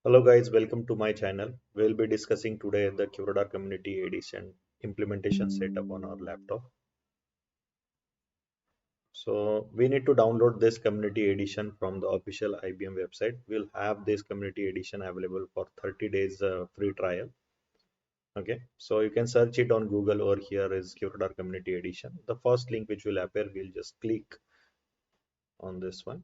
Hello guys, welcome to my channel. We'll be discussing today the QRadar Community Edition implementation setup on our laptop. So we need to download this Community Edition from the official IBM website. We'll have this Community Edition available for 30 days free trial. Okay, so you can search it on Google or here is QRadar Community Edition. The first link which will appear, we'll just click on this one.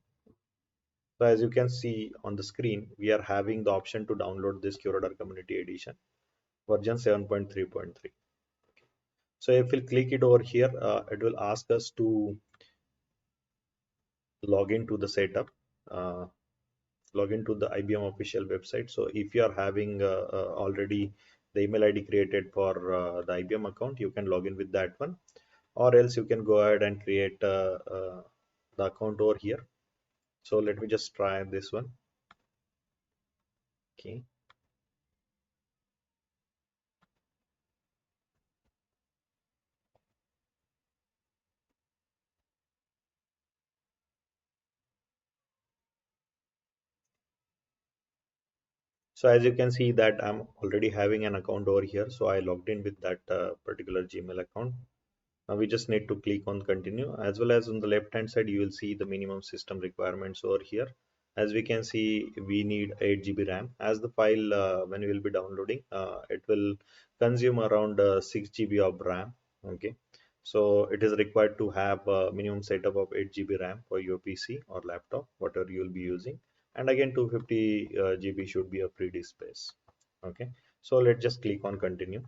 So as you can see on the screen, we are having the option to download this QRadar Community Edition version 7.3.3. So if we click it over here, it will ask us to log into the setup, uh, log into the IBM official website. So if you are having already the email ID created for the IBM account, you can log in with that one, or else you can go ahead and create the account over here. So let me just try this one. Okay. So as you can see that I'm already having an account over here. So I logged in with that particular Gmail account. Now we just need to click on continue, as well as on the left hand side you will see the minimum system requirements over here. As we can see, we need 8 GB RAM. As the file when we will be downloading, it will consume around 6 GB of RAM. Okay, so it is required to have a minimum setup of 8 GB RAM for your PC or laptop, whatever you will be using. And again 250 GB should be a free disk space. Okay, so let's just click on continue.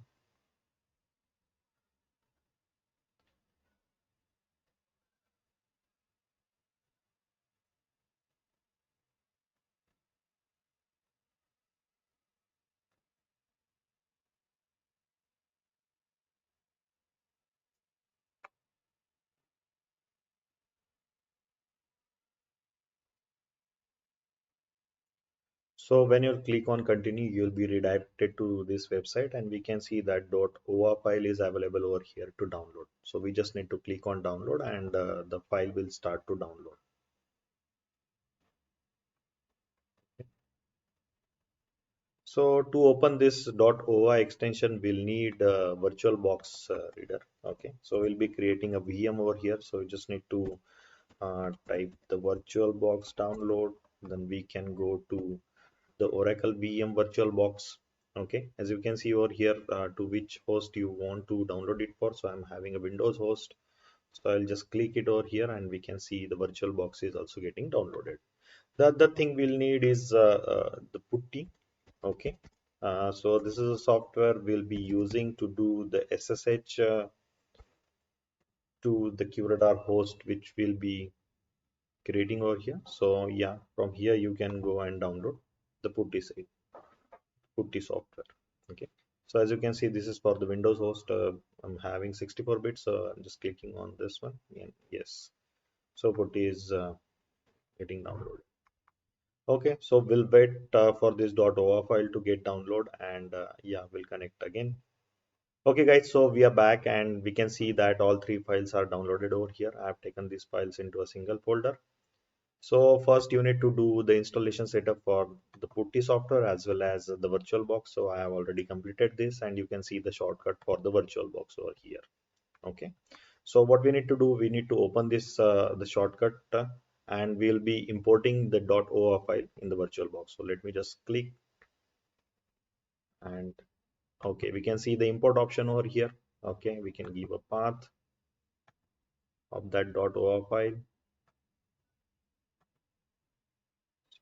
So when you click on continue, you'll be redirected to this website, and we can see that .oa file is available over here to download. So we just need to click on download and the file will start to download. So to open this .oa extension, we'll need a VirtualBox reader. Okay, so we'll be creating a VM over here. So we just need to type the VirtualBox download. Then we can go to the Oracle VM VirtualBox. Okay, as you can see over here, to which host you want to download it for. So I'm having a Windows host. So I'll just click it over here and we can see the VirtualBox is also getting downloaded. The other thing we'll need is the putty. Okay, so this is a software we'll be using to do the SSH to the QRadar host, which will be creating over here. So yeah, from here you can go and download the putty software. Okay, so as you can see, this is for the Windows host. I'm having 64 bits, so I'm just clicking on this one, and yes, so putty is getting downloaded. Okay, so we'll wait for this .oa file to get download, and yeah, we'll connect again. Okay guys, so we are back and we can see that all three files are downloaded over here. I have taken these files into a single folder. So first you need to do the installation setup for the putty software as well as the VirtualBox. So I have already completed this and you can see the shortcut for the VirtualBox over here. Okay. So what we need to do, we need to open this the shortcut and we'll be importing the .oa file in the VirtualBox. So let me just click and okay, we can see the import option over here. Okay, we can give a path of that .oa file.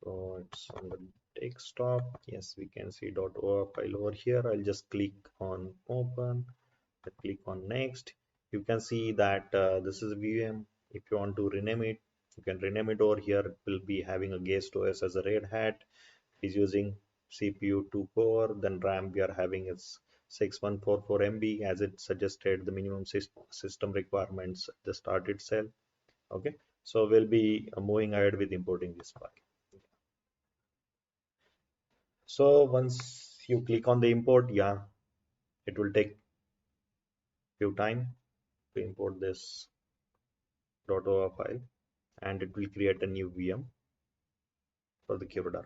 So it's on the desktop. Yes, we can see .oa file over here. I'll just click on open. I click on next. You can see that this is VM. If you want to rename it, you can rename it over here. It will be having a guest OS as a Red Hat. It is using CPU 2 core. Then RAM we are having is 6144 MB as it suggested the minimum system requirements at the start itself. Okay, so we'll be moving ahead with importing this file. So once you click on the import, yeah, it will take few time to import this .oa file and it will create a new VM for the QRadar.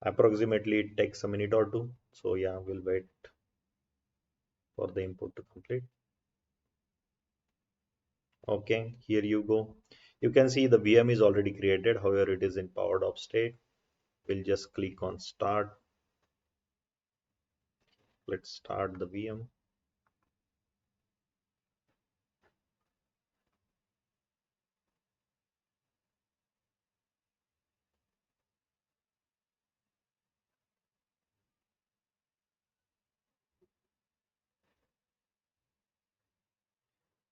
approximately it takes a minute or two. So yeah, we'll wait for the input to complete. Okay, here you go. You can see the VM is already created, however it is in powered off state. We'll just click on start. Let's start the VM.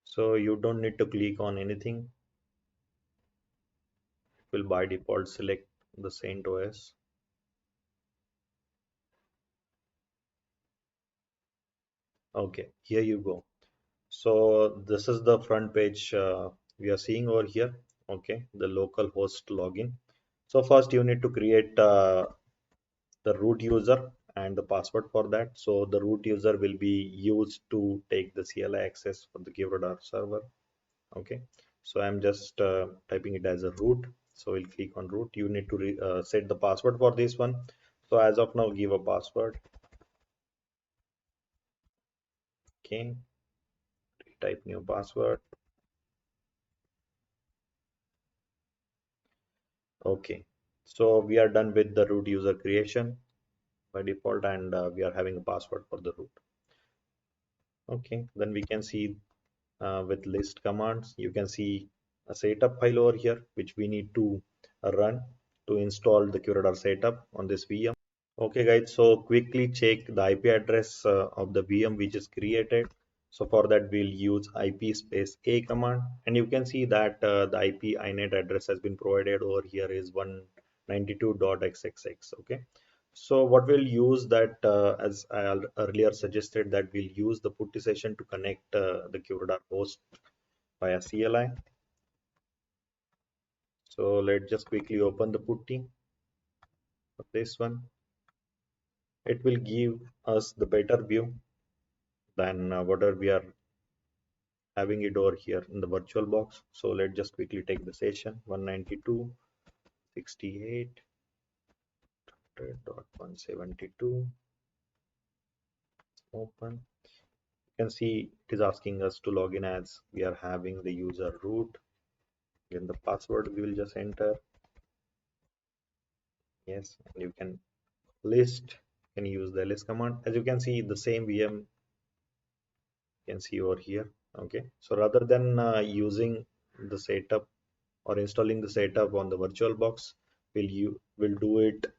So you don't need to click on anything. It will by default select the CentOS. Okay, here you go. So this is the front page we are seeing over here. Okay, the local host login. So first you need to create the root user and the password for that. So the root user will be used to take the CLI access for the QRadar server. Okay, so I'm just typing it as a root. So we'll click on root. You need to set the password for this one. So as of now, give a password. Okay, type new password. Okay, so we are done with the root user creation by default, and we are having a password for the root. Okay, then we can see with list commands, you can see a setup file over here, which we need to run to install the QRadar setup on this VM. Okay guys, so quickly check the IP address of the VM which is created. So for that we'll use IP space A command, and you can see that the IP inet address has been provided over here is 192.xxx. Okay, so what we'll use that as I earlier suggested, that we'll use the putty session to connect the QRadar host via CLI. So let's just quickly open the putty of this one. It will give us the better view than whatever we are having it over here in the virtual box. So let's just quickly take the session 192.68.172. Open. You can see it is asking us to log in as we are having the user root. Then the password we will just enter. Yes, and you can list. You can use the ls command. As you can see, the same VM you can see over here. Okay, so rather than using the setup or installing the setup on the virtual box, will do it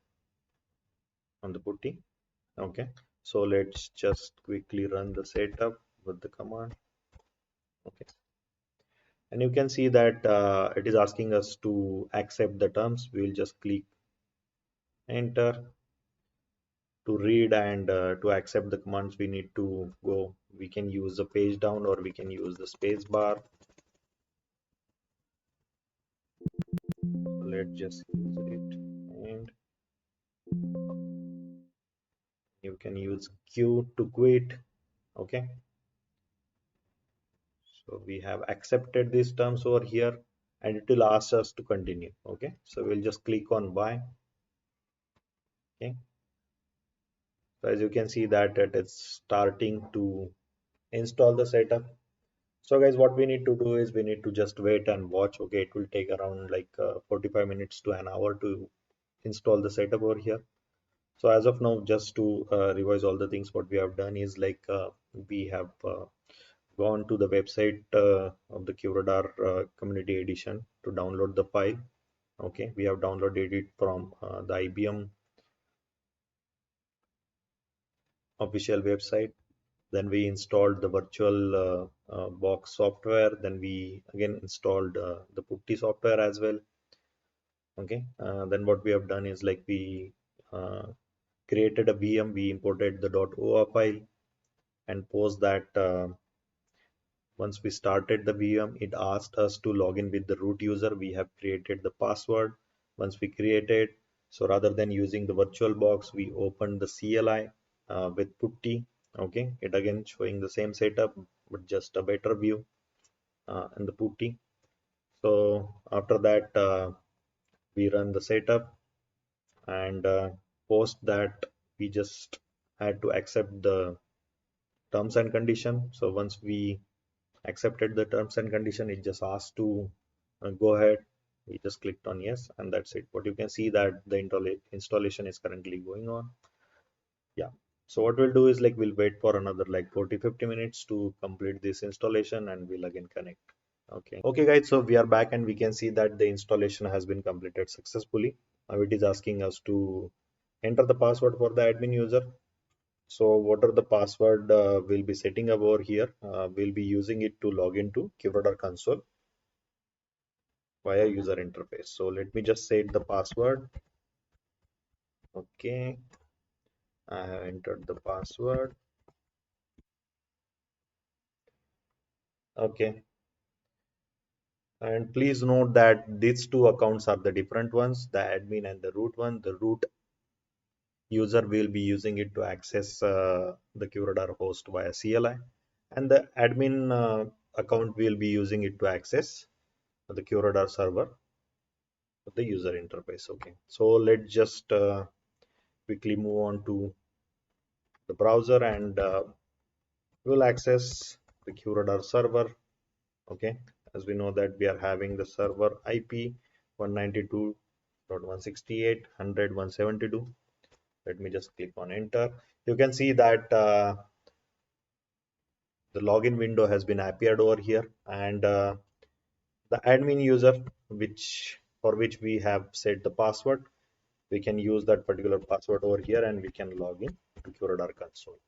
on the putty. Okay, so let's just quickly run the setup with the command. Okay, and you can see that it is asking us to accept the terms. We will just click enter. To read and to accept the commands, we need to go, we can use the page down or we can use the space bar. So let's just use it, and you can use Q to quit. Okay, so we have accepted these terms over here, and it will ask us to continue. Okay, so we'll just click on buy. Okay, so as you can see that it is starting to install the setup. So guys, what we need to do is we need to just wait and watch. Okay, it will take around like 45 minutes to an hour to install the setup over here. So as of now, just to revise all the things, what we have done is like we have gone to the website of the QRadar community edition to download the file. Okay, we have downloaded it from the IBM official website. Then we installed the virtual box software. Then we again installed the putty software as well. Okay, then what we have done is like we uh, created a VM. We imported the .oa file and post that. Once we started the VM, it asked us to log in with the root user. We have created the password. Once we created, so rather than using the virtual box, we opened the CLI with putty. Okay, it again showing the same setup, but just a better view in the putty. So after that, we run the setup, and Post that, we just had to accept the terms and condition. So once we accepted the terms and condition, it just asked to go ahead. We just clicked on yes, and that's it. But you can see that the installation is currently going on. Yeah. So what we'll do is like we'll wait for another like 40-50 minutes to complete this installation, and we'll again connect. Okay guys, so we are back and we can see that the installation has been completed successfully. Now it is asking us to enter the password for the admin user. So what are the password we'll be setting up over here? We'll be using it to log into QRadar console via user interface. So let me just set the password. Okay, I have entered the password. Okay, and please note that these two accounts are the different ones, the admin and the root one. The root user will be using it to access the QRadar host via CLI, and the admin account will be using it to access the QRadar server, the user interface. Okay, so let's just quickly move on to the browser, and we'll access the QRadar server. Okay, as we know that we are having the server IP 192.168.100.172. Let me just click on enter. You can see that the login window has been appeared over here, and the admin user which for which we have set the password, we can use that particular password over here and we can log in to QRadar console.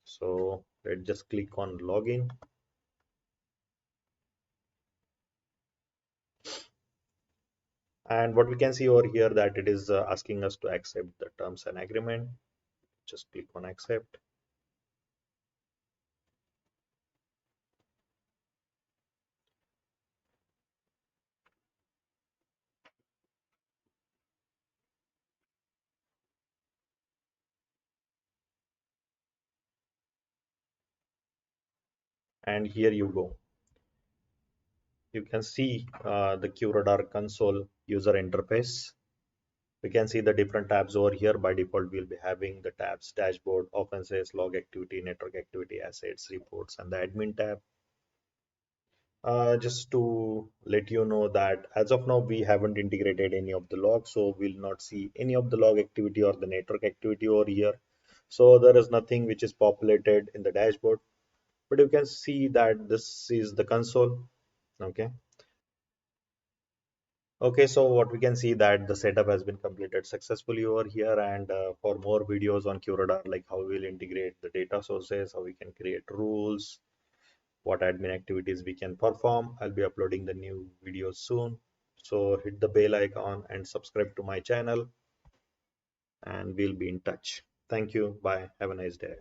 So let's just click on login, and what we can see over here that it is asking us to accept the terms and agreement. Just click on accept. And here you go. You can see the QRadar console user interface. We can see the different tabs over here. By default, we'll be having the tabs dashboard, offenses, log activity, network activity, assets, reports, and the admin tab. Just to let you know that as of now, we haven't integrated any of the logs, so we'll not see any of the log activity or the network activity over here. So there is nothing which is populated in the dashboard, but you can see that this is the console. Okay. Okay, so what we can see that the setup has been completed successfully over here, and for more videos on QRadar, like how we'll integrate the data sources, how we can create rules, what admin activities we can perform, I'll be uploading the new videos soon. So hit the bell icon and subscribe to my channel, and we'll be in touch. Thank you. Bye. Have a nice day.